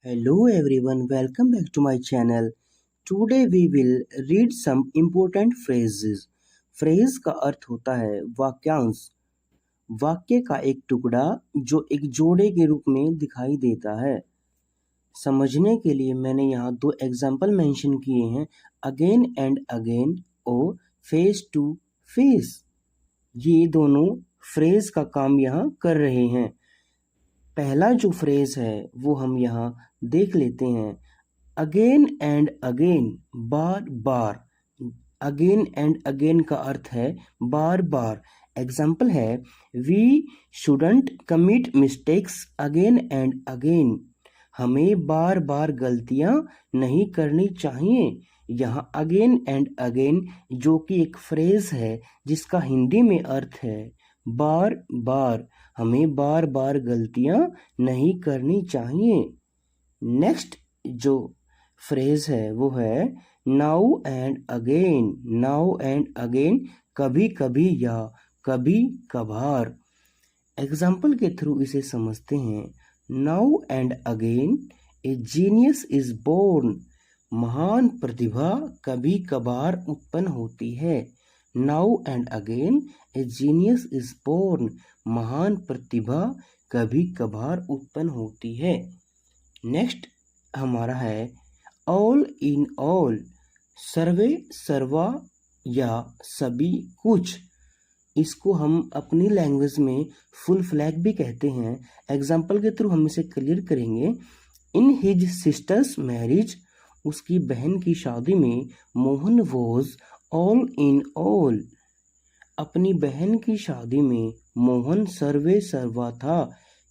Hello everyone, welcome back to my channel. Today we will read some important phrases. Phrase का अर्थ होता है वाक्यांश, वाक्य का एक टुकड़ा जो एक जोड़े के रूप में दिखाई देता है। समझने के लिए मैंने यहाँ दो एग्जाम्पल मेंशन किए हैं, अगेन एंड अगेन और फेस टू फेस। ये दोनों फ्रेज का काम यहाँ कर रहे हैं। पहला जो फ्रेज है वो हम यहाँ देख लेते हैं, अगेन एंड अगेन, बार बार। अगेन एंड अगेन का अर्थ है बार बार। एग्जाम्पल है, we shouldn't commit mistakes again and again. हमें बार बार गलतियां नहीं करनी चाहिए। यहाँ अगेन एंड अगेन जो कि एक फ्रेज है जिसका हिंदी में अर्थ है बार बार। हमें बार बार गलतियां नहीं करनी चाहिए। नेक्स्ट जो फ्रेज है वो है now and again. Now and again, कभी कभी या कभी कभार। एग्जाम्पल के थ्रू इसे समझते हैं। Now and again a genius is born. महान प्रतिभा कभी कभार उत्पन्न होती है। Now and again a genius is born. महान प्रतिभा कभी कभार उत्पन्न होती है। नेक्स्ट हमारा है ऑल इन ऑल, सर्वे सर्वा या सभी कुछ। इसको हम अपनी लैंग्वेज में फुल फ्लैग भी कहते हैं। एग्जाम्पल के थ्रू हम इसे क्लियर करेंगे। इन हिज सिस्टर्स मैरिज, उसकी बहन की शादी में Mohan was all in all. अपनी बहन की शादी में मोहन सर्वे सर्वा था।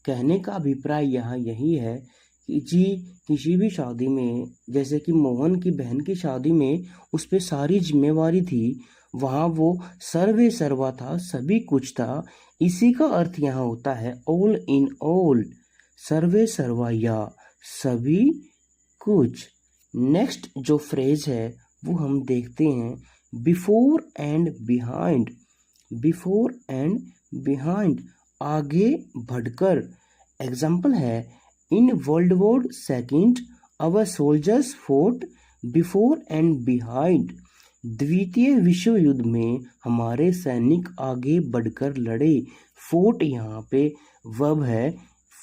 कहने का अभिप्राय यहाँ यही है कि जी किसी भी शादी में, जैसे कि मोहन की बहन की शादी में उस पर सारी जिम्मेवारी थी, वहाँ वो सर्वे सर्वा था, सभी कुछ था। इसी का अर्थ यहाँ होता है ऑल इन ऑल, सर्वे सर्वा या सभी कुछ। नेक्स्ट जो फ्रेज है वो हम देखते हैं, before and behind. Before and behind, आगे बढ़कर। एग्जाम्पल है, in world war second hour soldiers fort before and behind. द्वितीय विश्व युद्ध में हमारे सैनिक आगे बढ़कर लड़े। फोर्ट यहाँ पे वर्ब है,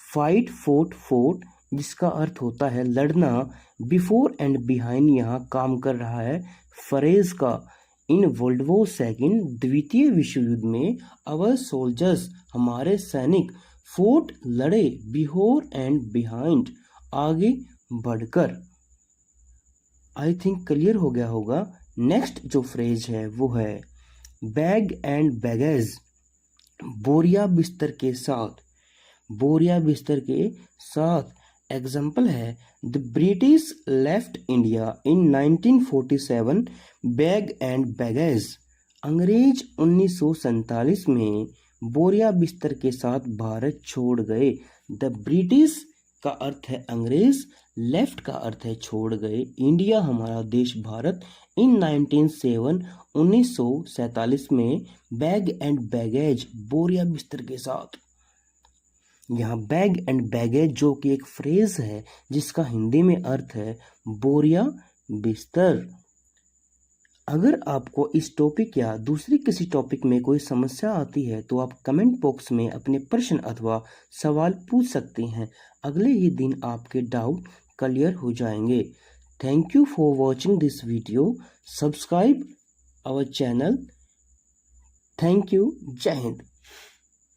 फाइट फोर्ट फोर्ट, जिसका अर्थ होता है लड़ना। बिफोर एंड बिहाइंड यहाँ काम कर रहा है फ्रेज का। इन वर्ल्ड वॉर सेकेंड, द्वितीय विश्व युद्ध में, अवर सोल्जर्स, हमारे सैनिक, फोर्ट लड़े, बिफोर एंड बिहाइंड, आगे बढ़कर। आई थिंक क्लियर हो गया होगा। नेक्स्ट जो फ्रेज है वो है बैग एंड बैगेज, बोरिया बिस्तर के साथ। बोरिया बिस्तर के साथ। एग्जाम्पल है, the British left India in 1947 bag and baggage. अंग्रेज 1947 में बोरिया बिस्तर के साथ भारत छोड़ गए। द ब्रिटिश का अर्थ है अंग्रेज, लेफ्ट का अर्थ है छोड़ गए, इंडिया हमारा देश भारत, इन 1947 में बैग एंड बैगेज, बोरिया बिस्तर के साथ। यहाँ बैग एंड बैगेज जो कि एक फ्रेज है जिसका हिंदी में अर्थ है बोरिया बिस्तर। अगर आपको इस टॉपिक या दूसरी किसी टॉपिक में कोई समस्या आती है तो आप कमेंट बॉक्स में अपने प्रश्न अथवा सवाल पूछ सकते हैं। अगले ही दिन आपके डाउट क्लियर हो जाएंगे। Thank you for watching this video. Subscribe our channel. Thank you. जय हिंद।